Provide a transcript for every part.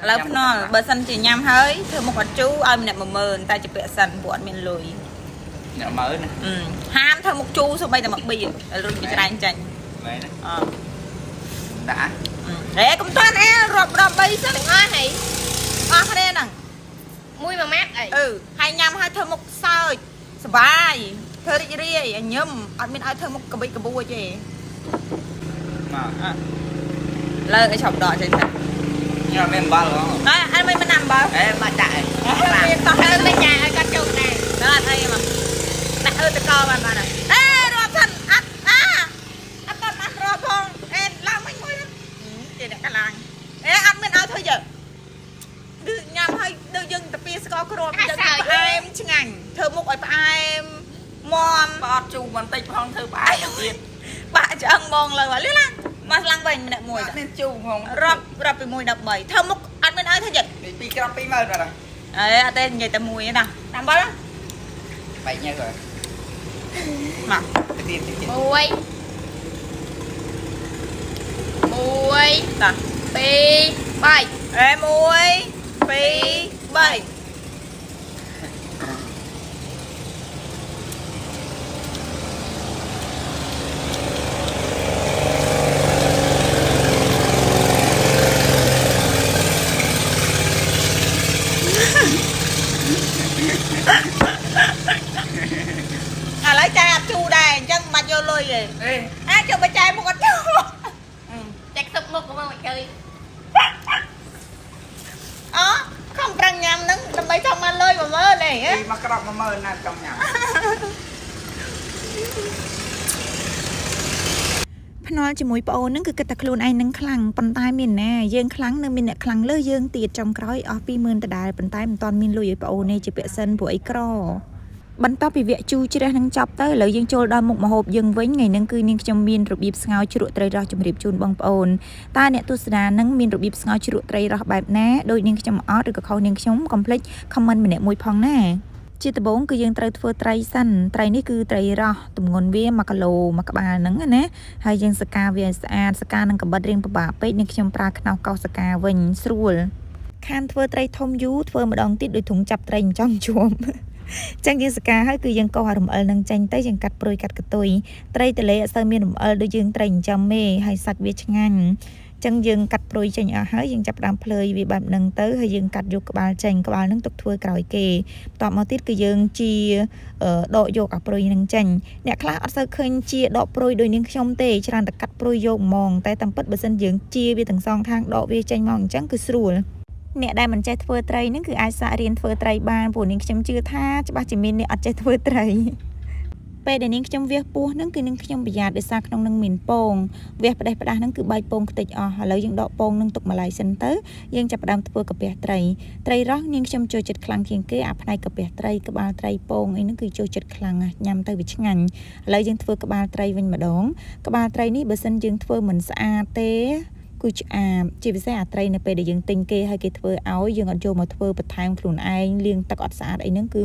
แล้วพนอเบอร์ซันจียำเฮ้ยเธอมาขอจูเอาเนี่ยมาเมินตาจะเปะสันบวชเมียนลุยเนี่ยมานะห้ามเธอมุกจูสบายแต่มักบีรุ่นไปจะได้จังđã để cũng toan rộp bay sao đừng ai hỉ cái đây nè mui mà mát ấy hai nhâm hai thơ một saoสบายเธอได้เรียยยำอันเป็นไอเธอมุกกระบี่กระบัวเจเลยไอชอบดอกใช่ไหมเนี่ยเป็นบ้าหรออันไม่มันนำบ้ามาจ่ายต่อให้ไม่จ่ายก็จุกแน่นั่นไอ้มาแต่ตะกอมันมาหน่อยรอฉันอัดก็อัดรอพงเราไม่คุยนะเดี๋ยวกำลังอัดมันเอาเธอเยอะดื้อยำให้ดื้อยังแต่ปีสกอร์ครัวยังไปเอ็มช่างเธอมุกไอ้ไปเอ็มมอมปอดจูมันติดห้องเธอไปปะจะอังมองเลยว่ะเรื่องอะไรมาลังไปมันเนี่ยมวยnênจูห้องรับไปมวยดับใบเธอมุกอันเป็นไอ้เธอเยอะปีกระปีมาrồiเต้นใหญ่แต่มวยนะทำบ้าละbảy nha rồi mà mui mui ta pi bay mui pi bay lấy chai áp chu đây chân mà vô lôi gì cho bà chai một con chu chắc sụp một của mình chơi không cần nhầm nứng tầm bay trong anh lôi mà mơ này á mà cái đọc mà mơ nè trong nhà ភ្នាល់ជាមួយប្អូនហ្នឹងគឺគិតតែខ្លួនឯងនឹងខ្លាំងប៉ុន្តែមានណាយើងខ្លាំងនឹងមានអ្នកខ្លាំងលើយើងទៀតចំក្រោយអស់ 20000 ដដែលប៉ុន្តែមិនតាន់មានលុយឲ្យប្អូនទេជាពាក់សិនព្រោះអីក្របន្ទាប់ពីវគ្គជូរជ្រះនឹងចប់ទៅឥឡូវយើងចូលដល់មុខម្ហូបយើងវិញថ្ងៃហ្នឹងគឺនាងខ្ញុំមានរបៀបស្ងោរជ្រក់ត្រីរ៉ស់ជំរាបជូនបងប្អូនតើអ្នកទស្សនានឹងមានរបៀបស្ងោរជ្រក់ត្រីរ៉ស់បែបណាដោយនាងខ្ញុំអត់ឬក៏ខុសនាងខ្ញុំកុំភ្លេច comment ម្នាក់មួយផងណាជាដំបូងគឺយើងត្រូវធ្វើត្រីសិនត្រីនេះគឺត្រីរ៉ស់ទម្ងន់វា1គីឡូមួយក្បាលហ្នឹងណាហើយយើងសកាវាស្អាតសកានឹងកបិតរៀងពិបាកពេកនាងខ្ញុំប្រើខ្នោសកោសសកាវិញស្រួលខានធ្វើត្រីធំយូរធ្វើម្ដងទៀតដូចធុងចាប់ត្រីមិនចង់ជួមចឹងយើងសកាហើយគឺយើងកោសរំអិលនឹងចេញទៅយើងកាត់ព្រួយកាត់កតុយត្រីទលេអត់សូវមានរំអិលដូចយើងត្រីចិញ្ចឹមទេហើយសាច់វាឆ្ងាញ់ចឹងយើងកាត់ព្រួយចេញអស់ហើយយើងចាប់ផ្ដើមភ្លើយវាបែបហ្នឹងទៅហើយយើងកាត់យកក្បាលចេញក្បាលហ្នឹងទុកធ្វើក្រោយគេបន្ទាប់មកទៀតគឺយើងជាដកយកអាព្រួយហ្នឹងចេញអ្នកខ្លះអត់សូវឃើញជាដកព្រួយដូចនាងខ្ញុំទេច្រើនតែកាត់ព្រួយយកហ្មងតែតាមពិតបើសិនយើងជាវាទាំងសងខាងដកវាចេញមកអញ្ចឹងគឺស្រួលអ្នកដែលមិនចេះធ្វើត្រីហ្នឹងគឺអាចសាករៀនធ្វើត្រីបានព្រោះនាងខ្ញុំជឿថាច្បាស់ជាមានអ្នកអត់ចេះធ្វើត្រីពេលដែលនាងខ្ញុំវះពោះហ្នឹងគឺនាងខ្ញុំប្រយ័ត្នដោយសារក្នុងហ្នឹងមានពងវះផ្ដេសផ្ដាស់ហ្នឹងគឺបែកពងខ្ទេចអស់ឥឡូវយើងដកពងហ្នឹងទុកម្លាយសិនទៅយើងចាប់ផ្ដើមធ្វើកាពះត្រីរ៉ស់នាងខ្ញុំចូលចិត្តខ្លាំងជាងគេអាផ្នែកកាពះត្រីក្បាលត្រីពងអីហ្នឹងគឺចូលចិត្តខ្លាំងណាស់ញ៉ាំទៅវាឆ្ងាញ់ឥឡូវយើងធ្វើក្បាលត្រីវិញម្ដងក្បាលត្រីនេះបើសិនយើងធ្វើមិនស្អាតទេគឺឆ្អាបជាពិសេសអាត្រីនៅពេលដែលយើងទិញគេឲ្យគេធ្វើឲ្យយើងអត់យកមកធ្វើបន្ថែមខ្លួនឯងលាងទឹកអត់ស្អាតអីហ្នឹងគឺ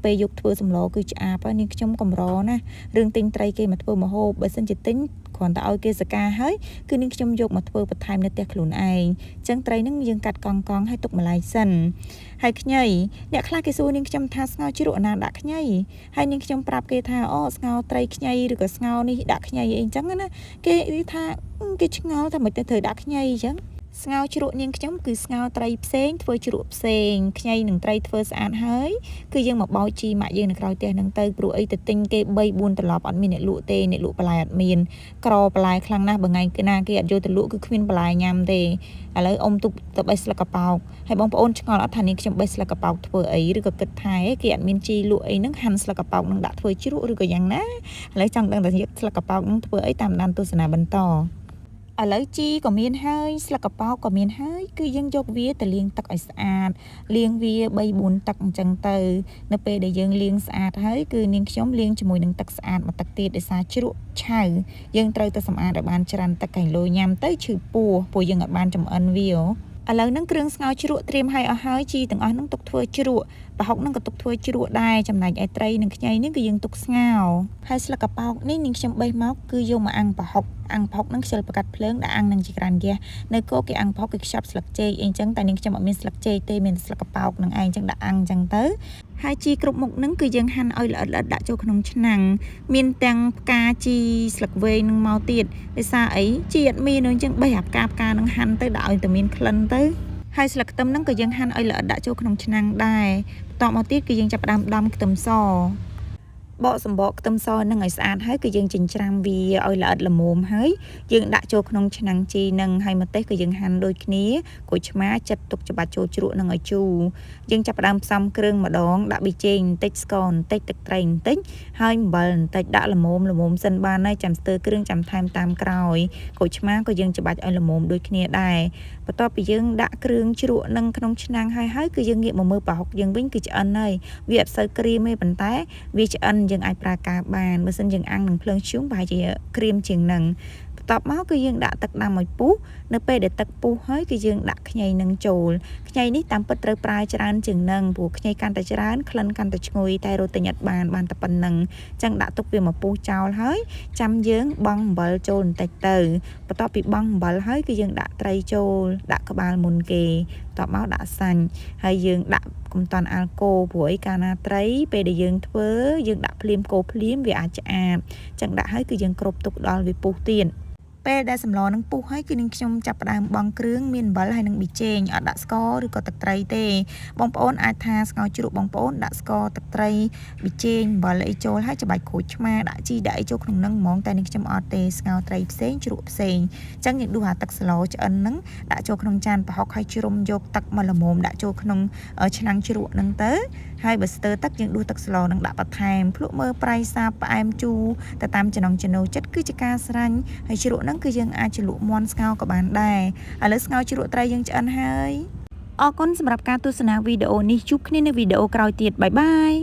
ពេលយកធ្វើសម្លគឺឆ្អាបហើយនាងខ្ញុំកម្រណារឿងទិញត្រីគេមកធ្វើម្ហូបបើសិនជាទិញគ្រាន់តែឲ្យគេសកាហើយគឺនាងខ្ញុំយកមកធ្វើបន្ថែមនៅផ្ទះខ្លួនឯងអញ្ចឹងត្រីហ្នឹងយើងកាត់កង់ឲ្យទុកម្លាយសិនហើយខ្ញីអ្នកខ្លះគេសួរនាងខ្ញុំថាស្ងោរជ្រក់ណាដាក់ខ្ញីហើយនាងខ្ញុំប្រាប់គេថាអូស្ងោរត្រីខ្ញីឬក៏ស្ងោរនេះដាក់ខ្ញីអីអញ្ចឹងណាគេថាគេឆ្ងល់ថាមិនទៅត្រូវដាក់ខ្ញីអញ្ចឹងស្ងោរជ្រក់នាងខ្ញុំគឺស្ងោរត្រីផ្សេងធ្វើជ្រក់ផ្សេងខ្ញីនឹងត្រីធ្វើស្អាតហើយគឺយើងមកបោចជីម៉ាក់យើងនៅក្រោយផ្ទះហ្នឹងទៅព្រោះអីទៅទិញគេ3 4ត្រឡប់អត់មានអ្នកលក់ទេអ្នកលក់បន្លែអត់មានក្របន្លែខ្លាំងណាស់បើថ្ងៃណាគេអត់យកទៅលក់គឺគ្មានបន្លែញ៉ាំទេឥឡូវអ៊ំទុកទៅបេះស្លឹកកប៉ោកហើយបងប្អូនឆ្ងល់អត់ថានាងខ្ញុំបេះស្លឹកកប៉ោកធ្វើអីឬក៏គិតថាគេអត់មានជីលក់អីហ្នឹងហាន់ស្លឹកកប៉ោកនឹងដាក់ធ្វើជ្រក់ឬក៏យ៉ាងណាឥឡូវចង់ដឹងថាយកស្លឹកកប៉ោកនឹងធ្វើអីតាមដានទស្សនាបន្តឥឡូវជីក៏មានហើយស្លឹកកប៉ោកក៏មានហើយគឺយើងយកវាទៅលាងទឹកឲ្យស្អាតលាងវា3 4ទឹកអញ្ចឹងទៅនៅពេលដែលយើងលាងស្អាតហើយគឺនាងខ្ញុំលាងជាមួយនឹងទឹកស្អាតមួយទឹកទៀតដោយសារជ្រក់ឆៅយើងត្រូវទៅសម្អាតឲ្យបានច្រើនទឹកកែលុយញ៉ាំទៅឈឺពោះព្រោះយើងអត់បានចំអិនវាឥឡូវហ្នឹងគ្រឿងស្ងោរជ្រក់ត្រៀមឲ្យអស់ហើយជីទាំងអស់ហ្នឹងទុកធ្វើជ្រក់ ប្រហុកនឹងក៏ទុកធ្វើជ្រក់ដែរចំណែកឯត្រីនិងខ្ញីនេះគឺយើងទុកស្ងោរហើយស្លឹកកប៉ោកនេះនាងខ្ញុំបេះមកគឺយកមកអាំងប្រហុកនឹងខ្ជិលប្រកាត់ភ្លើងដាក់អាំងនឹងជាក្រានហ្គាសនៅគោគេអាំងប្រហុកគេខ្ចប់ស្លឹកចេកអីចឹងតែនាងខ្ញុំអត់មានស្លឹកចេកទេមានស្លឹកកប៉ោកនឹងឯងចឹងដាក់អាំងចឹងទៅហើយជីគ្រប់មុខនឹងគឺយើងហាន់ឲ្យល្អិតដាក់ចូលក្នុងឆ្នាំងមានទាំងផ្កាជីស្លឹកវែងនឹងមកទៀតដោយសារអីជីអត់មាននឹងចឹងបេះអាផ្កានឹងហាន់ទៅដាក់ឲ្យតែមានក្លិនទៅហើយស្លឹកខ្ទឹមហ្នឹងក៏យើងហាន់ឲ្យល្អិតដាក់ចូលក្នុងឆ្នាំងដែរបន្ទាប់មកទៀតគឺយើងចាប់ផ្ដើមដាំខ្ទឹមសបកសម្បកខ្ទឹមសនឹងឲ្យស្អាតហើយគឺយើងចិញ្ច្រាំវាឲ្យល្អិតល្មមហើយយើងដាក់ចូលក្នុងឆ្នាំងជីនឹងហើយម្ទេសគឺយើងហាន់ដូចគ្នាក្រូចឆ្មាចិតទុកច្បាច់ចូលជ្រក់នឹងឲ្យជូរយើងចាប់ផ្ដើមផ្សំគ្រឿងម្ដងដាក់ប៊ីចេងបន្តិចស្ករបន្តិចទឹកត្រីបន្តិចហើយអំបិលបន្តិចដាក់ល្មមសិនបានហើយចាំស្ទើរគ្រឿងចាំថែមតាមក្រោយក្រូចឆ្មាក៏យើងច្បាច់ឲ្យល្មមដូចគ្នាដែរបន្ទាប់ពីយើងដាក់គ្រឿងជ្រក់នឹងក្នុងឆ្នាំងហើយគឺយើងងាកមកមើលប្រហុកយើងវិញគឺឆ្អិនហើយវាអត់សូវក្រៀមទេប៉ុន្តែវាឆ្អិនយើងអាចប្រើការបានបើសិនយើងអាំងនឹងភ្លើងធ្យូងប្រហែលជាក្រៀមជាងនឹងបន្ទាប់មកគឺយើងដាក់ទឹកដាំឲ្យពុះនៅពេលដែលទឹកពុះហើយគឺយើងដាក់ខ្ញីនឹងចូលខ្ញីនេះតាមពិតត្រូវប្រើច្រើនជាងនឹងព្រោះខ្ញីកាន់តែច្រើនក្លិនកាន់តែឈ្ងុយតែរត់តែញ៉ាត់បានតែប៉ុណ្្នឹងអញ្ចឹងដាក់ទុកវាមកពុះចោលហើយចាំយើងបង់អំបិលចូលបន្តិចទៅបន្ទាប់ពីបង់អំបិលហើយគឺយើងដាក់ត្រីចូលដាក់ក្បាលមុនគេបន្ទាប់មកដាក់សាញ់ហើយយើងដាក់កុំតាន់អាល់កូព្រោះឯកាលណាត្រីពេលដែលយើងធ្វើយើងដាក់ភ្លាមកូរភ្លាមវាអាចឆ្អាបអញ្ចឹងដាក់ហើយគឺយើងគ្របទុកដល់វាពុះទៀតពេលដែលសម្លនឹងពុះហើយគឺនឹងខ្ញុំចាប់ផ្ដើមបង់គ្រឿងមានអំបិលហើយនឹងប៊ីចេងអត់ដាក់ស្ករឬក៏ទឹកត្រីទេបងប្អូនអាចថាស្ងោរជ្រក់បងប្អូនដាក់ស្ករទឹកត្រីប៊ីចេងអំបិលអីចូលហើយច្បាច់ក្រូចឆ្មាដាក់ជីដាក់អីចូលក្នុងនឹងហ្មងតែនឹងខ្ញុំអត់ទេស្ងោរត្រីផ្សេងជ្រក់ផ្សេងអញ្ចឹងយើងដួសអាទឹកស្លោឆ្អិនហ្នឹងដាក់ចូលក្នុងចានប្រហុកហើយជ្រុំយកទឹកមកល្មមដាក់ចូលក្នុងឆ្នាំងជ្រក់ហ្នឹងទៅហើយបើស្ទើរទឹកយើងដួសទឹកស្លោនឹងដាក់បន្ថែមភ្លក់មើលប្រៃសាផ្អែមជូរទៅតាមចំណង់ចំណូលចិត្តគឺជាការស្រាញ់ហើយជ្រក់ហ្នឹងគឺយើងអាចជ្រលក់មាន់ស្ងោរក៏បានដែរឥឡូវស្ងោរជ្រក់ត្រីយើងឆ្អិនហើយអរគុណសម្រាប់ការទស្សនាវីដេអូនេះជួបគ្នានៅវីដេអូក្រោយទៀតបាយបាយ